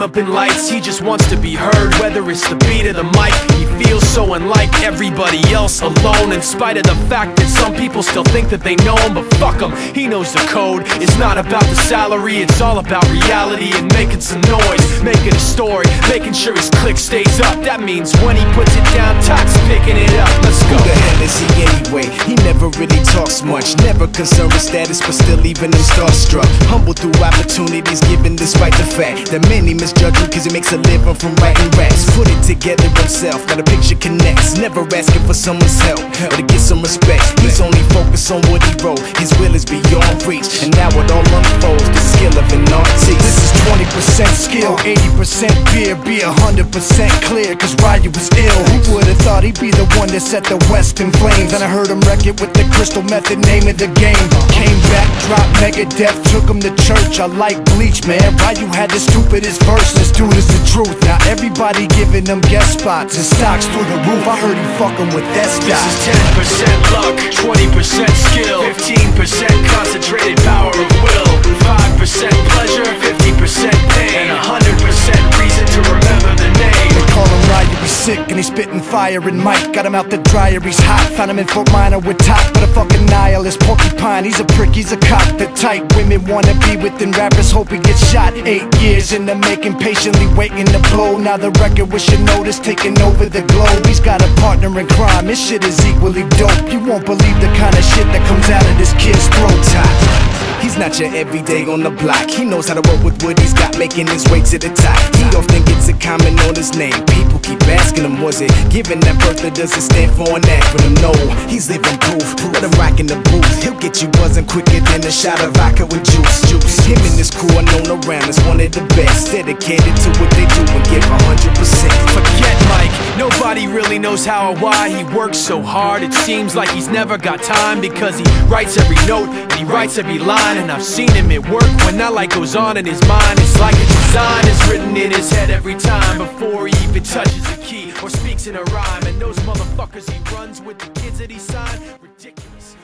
dim up in lights, he just wants to be heard. Whether it's the beat or the mic, he feels so unlike everybody else, alone. In spite of the fact that some people still think that they know him, but fuck him, he knows the code. It's not about the salary, it's all about reality and making some noise, making a story, making sure his click stays up. That means when he puts it down, Tox picking it up. Let's go. Who the hell is he anyway? He never really talks much, never concerned with status, but still leaving him starstruck. Humble through opportunities, given despite the fact that many misjudge him cause he makes a living from writing raps. Put it together himself, got a picture connects, never asking for someone's help or to get some respect. He's only focused on what he wrote, his will is beyond reach, and now it all unfolds, the skill of an artist. This is 20% skill, 80% beer, be 100% clear, cause Ryu was ill. Who would've thought he'd be the one that set the West in flames? And I heard him wreck it with the Crystal Method, name of the game. Came back, dropped Megadeth, took him to church. I like Bleach, man. Ryu had the stupidest verse, this dude is the truth. Now everybody giving them guest spots and stocks through the roof. I heard he fucking with that stock. This is 10% luck, 20% skill, 15% concentrated power of will, 5% pleasure, 50% pain, and 100% reason to remember the name. They call him Ryu, he's sick and he's spitting fire. And Mike got him out the dryer, he's hot. Found him in Fort Minor with Top, but a fucking nihilist porcupine. He's a prick, he's a cock. The type women wanna be within rappers, hope he gets shot. 8 years in the making, patiently waiting to blow. Now the record with Shinoda's taking over the globe. He's got a partner in crime, his shit is equally dope. You won't believe the kind of shit that comes out of this kid's throat. He's not your everyday on the block. He knows how to work with what he's got, making his way to the top. He often gets a comment on his name. People keep asking him, was it given that birth or does it stand for an acronym? No, he's living proof. Let him rock in the booth. He'll get you buzzing quicker than a shot of vodka with juice. Him and his crew are known around as one of the best, dedicated to what they do and give 100%. Forget Mike, nobody really knows how or why he works so hard. It seems like he's never got time, because he writes every note and he writes every line. And I've seen him at work when that light goes on in his mind. It's like a design is written in his head every time, before he even touches a key or speaks in a rhyme. And those motherfuckers he runs with, the kids that he signed, ridiculous.